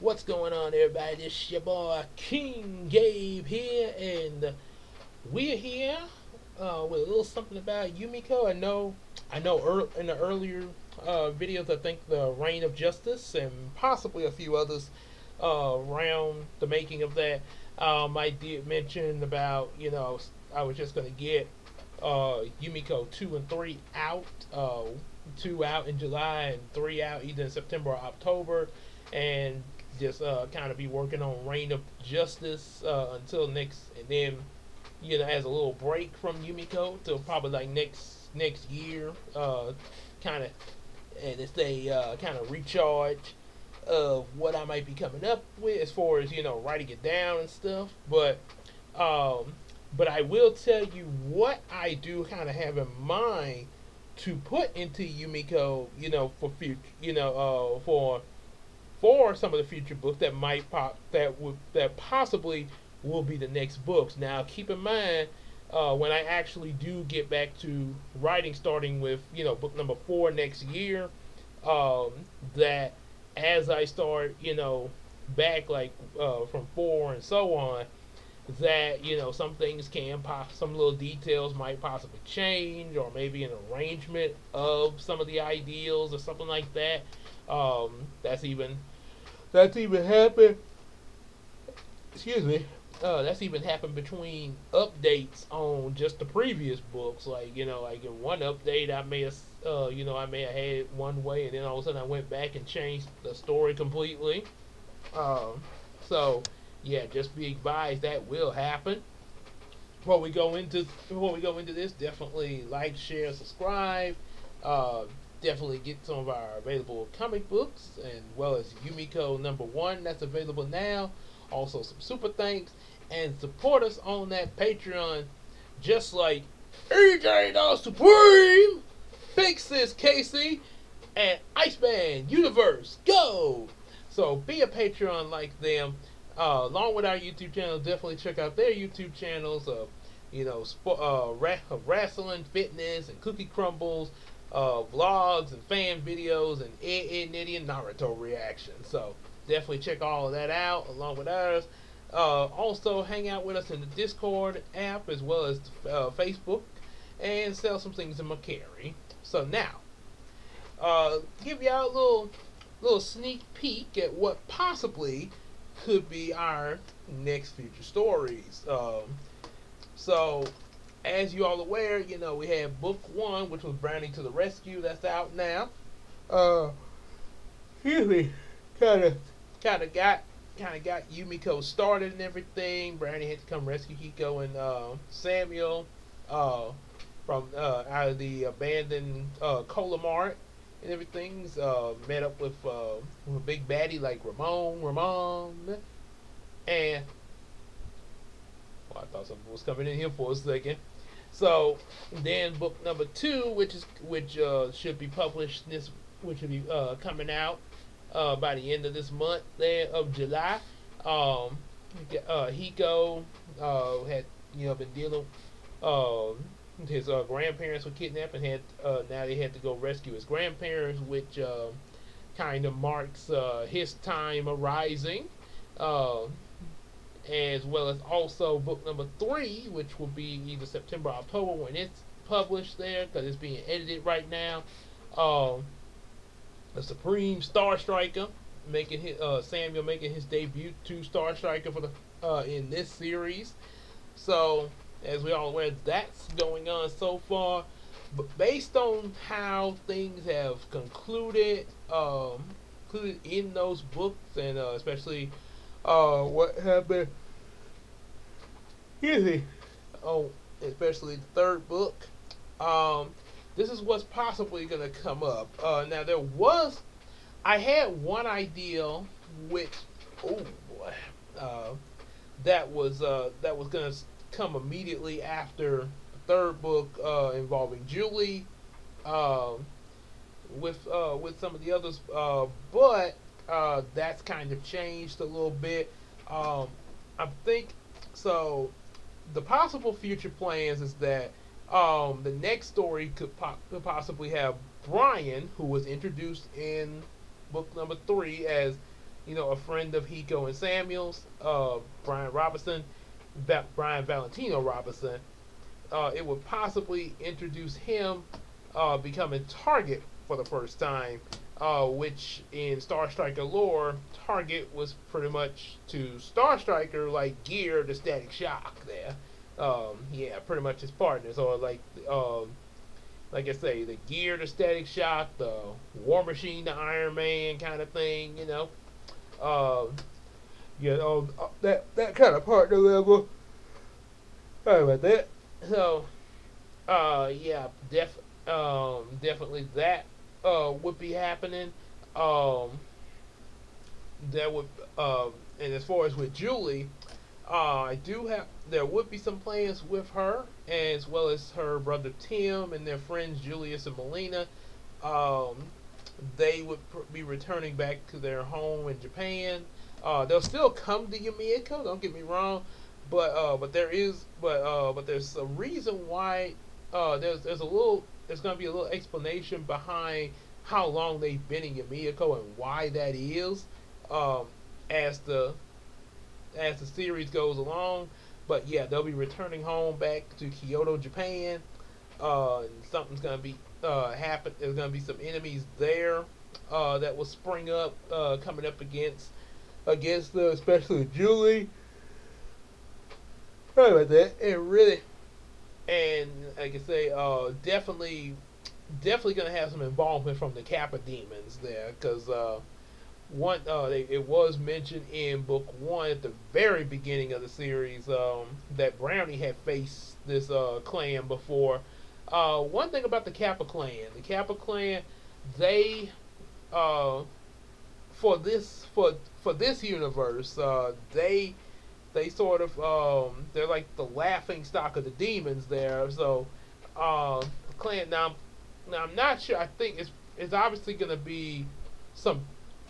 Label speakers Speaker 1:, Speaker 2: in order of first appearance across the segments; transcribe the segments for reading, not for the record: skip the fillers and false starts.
Speaker 1: What's going on, everybody? This your boy King Gabe here, and we're here with a little something about Yumeko. I know. In the earlier videos, I think the Reign of Justice and possibly a few others around the making of that. I did mention about I was just gonna get Yumeko 2 and 3 out. Two out in July and three out either in September or October, and just kind of be working on Reign of Justice until next, and then as a little break from Yumiko till probably like next year, kind of, and it's a kind of recharge of what I might be coming up with as far as writing it down and stuff. Um, but I will tell you what I do kind of have in mind to put into Yumiko, for future, for some of the future books that might that possibly will be the next books. Now, keep in mind when I actually do get back to writing, starting with book number 4 next year, that as I start back like from 4 and so on, that some things some little details might possibly change, or maybe an arrangement of some of the ideals or something like that. That's even happened. Excuse me. That's even happened between updates on just the previous books. Like in one update, I may have had it one way, and then all of a sudden I went back and changed the story completely. Um, so yeah, just be advised that will happen. Before we go into this, definitely like, share, subscribe. Uh, Definitely get some of our available comic books, and well as Yumiko #1 that's available now. Also some super thanks, and support us on that Patreon, just like EJ the Supreme, Fix This Casey, and Iceman Universe Go. So be a Patreon like them. Along with our YouTube channel, definitely check out their YouTube channels of, wrestling, fitness, and cookie crumbles, vlogs and fan videos, and Ed Nitty and Naruto reactions. So definitely check all of that out along with ours. Also, hang out with us in the Discord app as well as Facebook, and sell some things in McCary. So now, give y'all a little sneak peek at what possibly could be our next future stories. So, as you all aware, we have book 1, which was Brownie to the Rescue. That's out now. Uh, Excuse me, kind of, kind of got Yumiko started and everything. Brownie had to come rescue Hiko and Samuel from out of the abandoned Cola Mart and everything's met up with a big baddie like Ramon, and I thought something was coming in here for a second. So then book number 2, which should be published which should be coming out by the end of this month there of July. Um, Hiko had been dealing. His grandparents were kidnapped, and had now they had to go rescue his grandparents, which kind of marks his time arising. Uh, as well as also book number 3, which will be either September or October when it's published there, because it's being edited right now. Um, the Supreme Star Striker, making Samuel making his debut to Star Striker for the in this series. So as we all aware, that's going on so far. But based on how things have concluded in those books, and especially what happened, excuse oh, especially the third book, um, this is what's possibly going to come up. Now I had one idea, which, oh boy, uh, that was going to come immediately after the third book, involving Julie, um, with some of the others, but that's kind of changed a little bit. I think so. The possible future plans is that the next story could possibly have Brian, who was introduced in book number 3 as a friend of Hiko and Samuel's, Brian Robinson, Brian Valentino Robinson. It would possibly introduce him becoming Target for the first time, which in Star Striker lore, Target was pretty much to Star Striker like Gear to Static Shock there. Yeah, pretty much his partners, or like I say, the Gear to Static Shock, the War Machine to Iron Man kind of thing, that kind of partner level. Sorry about that. So, yeah, definitely that would be happening. Um, that would, and as far as with Julie, I do have. There would be some plans with her, as well as her brother Tim and their friends Julius and Melina. Um, they would be returning back to their home in Japan. They'll still come to Yumeko. Don't get me wrong, but there's a reason why. There's gonna be a little explanation behind how long they've been in Yumeko and why that is. Um, as the series goes along. But yeah, they'll be returning home back to Kyoto, Japan. And something's gonna be happen. There's gonna be some enemies there that will spring up coming up against especially Julie. Sorry about that. And like I say, definitely gonna have some involvement from the Kappa demons there, because it was mentioned in book one at the very beginning of the series that Brownie had faced this clan before. One thing about the Kappa clan, they for this universe, they sort of they're like the laughing stock of the demons there. So clan now I'm not sure. I think it's obviously going to be some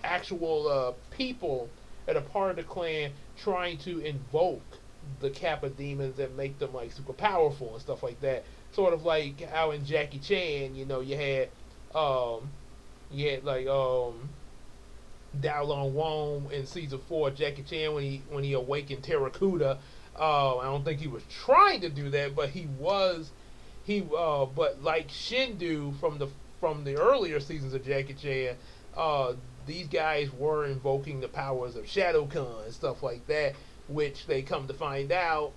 Speaker 1: actual people that are part of the clan trying to invoke the Kappa demons and make them like super powerful and stuff like that. Sort of like how in Jackie Chan, you had like Dao Long Wong in season 4 of Jackie Chan when he awakened Terracuda. I don't think he was trying to do that, but but like Shindu from the earlier seasons of Jackie Chan, these guys were invoking the powers of Shadowkun and stuff like that, which they come to find out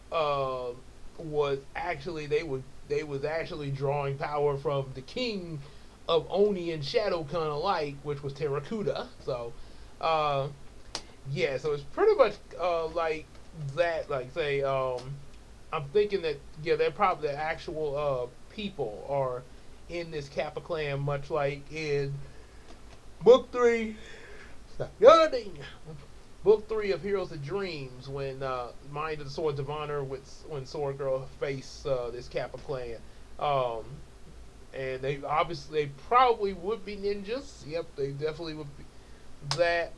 Speaker 1: was actually they was actually drawing power from the king of Oni and Shadowkun alike, which was Terracuda. So, yeah, so it's pretty much like that. Like say, I'm thinking that they're probably the actual people are in this Kappa clan, much like in book 3. Stop yawning. Book 3 of Heroes of Dreams, when Mind of the Swords of Honor, when Sword Girl faced this Kappa clan. And they probably would be ninjas. Yep, they definitely would be that.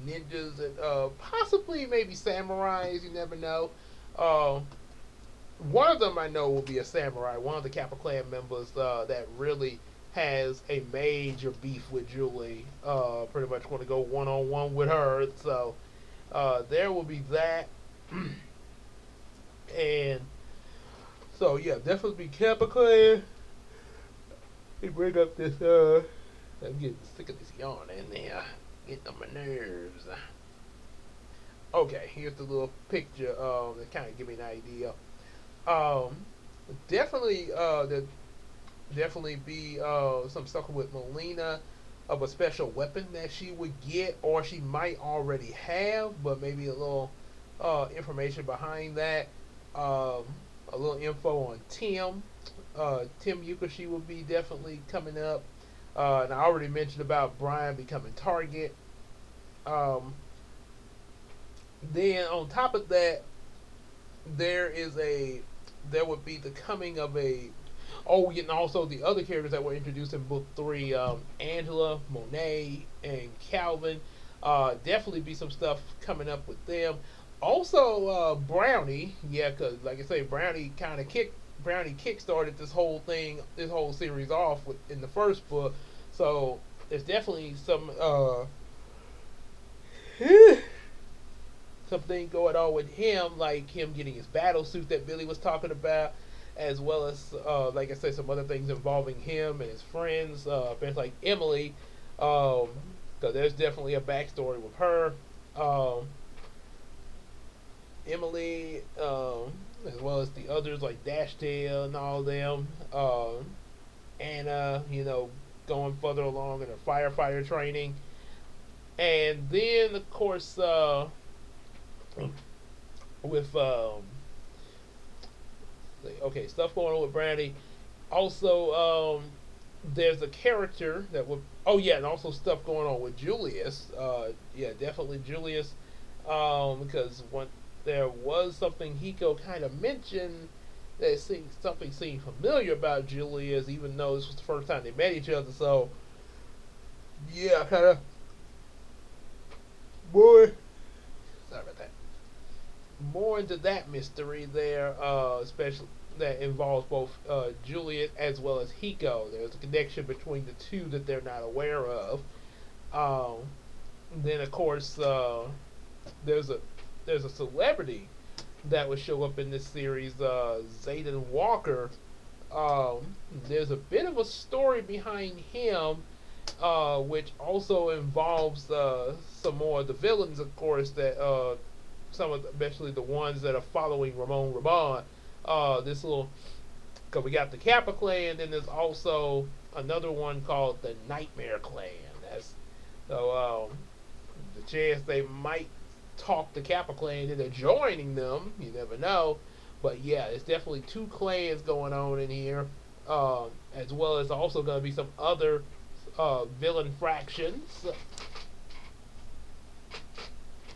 Speaker 1: Ninjas and possibly maybe samurais. You never know. One of them I know will be a samurai. One of the Kappa clan members that really has a major beef with Julie. Pretty much want to go one on one with her. So there will be that. And so yeah, definitely be Kappa clan. They bring up this. I'm getting sick of this yawn in there. Getting on my nerves. Okay, here's the little picture that kind of give me an idea. Um, definitely, there definitely be some stuff with Melina of a special weapon that she would get, or she might already have, but maybe a little information behind that. A little info on Tim. Tim Yukashi will be definitely coming up. And I already mentioned about Brian becoming Target. Then on top of that, there would be the coming of a and also the other characters that were introduced in book 3, Angela, Monet, and Calvin. Definitely be some stuff coming up with them. Also, Brownie, yeah, because like I say, Brownie kickstarted this whole series off in the first book. So there's definitely some something going on with him, like him getting his battle suit that Billy was talking about, as well as, like I said, some other things involving him and his friends, friends like Emily, because there's definitely a backstory with her. Um, Emily, as well as the others like Dashtail and all them. Anna, going further along in her firefighter training. And then, of course, with okay, stuff going on with Brandy. Also, there's a character that would. Oh yeah, and also stuff going on with Julius. Yeah, definitely Julius. Because when there was something Hiko kind of mentioned that something seemed familiar about Julius, even though this was the first time they met each other. So yeah, kind of boy. Sorry about that. More into that mystery there, especially that involves both Juliet as well as Hiko. There's a connection between the two that they're not aware of. Um, then of course there's a celebrity that would show up in this series, Zayden Walker. There's a bit of a story behind him, which also involves some more of the villains, of course, that some of especially the ones that are following Ramon Ramon. This little, because we got the Kappa clan, then there's also another one called the Nightmare clan. That's so the chance they might talk the Kappa clan into joining them. You never know, but yeah, it's definitely two clans going on in here, as well as also going to be some other villain fractions.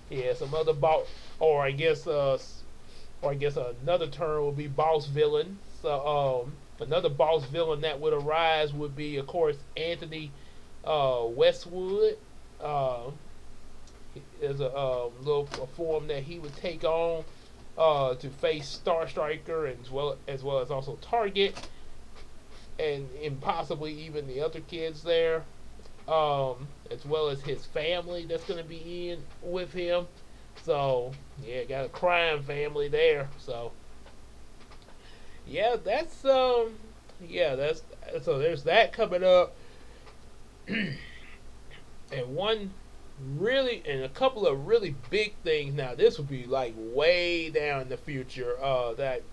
Speaker 1: Yeah, some other boss, or I guess another term would be boss villain. So another boss villain that would arise would be, of course, Anthony Westwood. Uh, there's a little a form that he would take on to face Star Striker, and as well as also Target, and possibly even the other kids there, as well as his family that's going to be in with him. So yeah, got a crime family there. So yeah, that's so there's that coming up, and a couple of really big things. Now this would be like way down in the future. That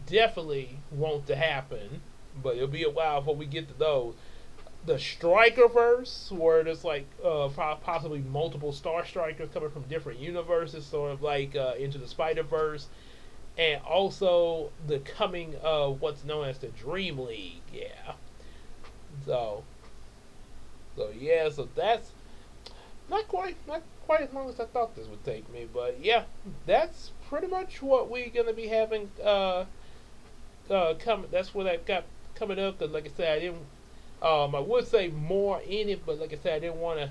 Speaker 1: definitely want to happen, but it'll be a while before we get to those. The Strikerverse, where there's like possibly multiple Star Strikers coming from different universes, sort of like into the Spider Verse, and also the coming of what's known as the Dream League. Yeah, so yeah, so that's not quite as long as I thought this would take me, but yeah, that's pretty much what we're gonna be having coming. That's what I got coming up. Cause like I said, I didn't. I would say more in it, but like I said, I didn't want to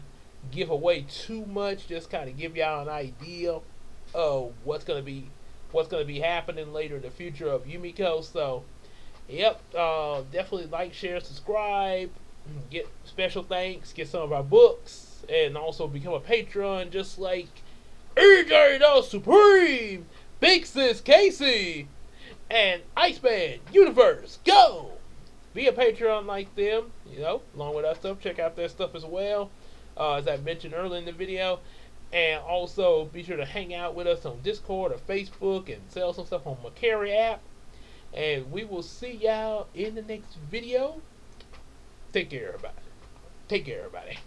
Speaker 1: give away too much. Just kind of give y'all an idea of what's gonna be happening later in the future of Yumeko. So, yep, definitely like, share, subscribe, get special thanks, get some of our books, and also become a Patreon, just like EJ the Supreme, Big Sis Casey, and Iceman Universe. Go! Be a Patreon like them, along with our stuff. Check out their stuff as well, as I mentioned earlier in the video. And also be sure to hang out with us on Discord or Facebook and sell some stuff on Macari app. And we will see y'all in the next video. Take care, everybody. Take care, everybody.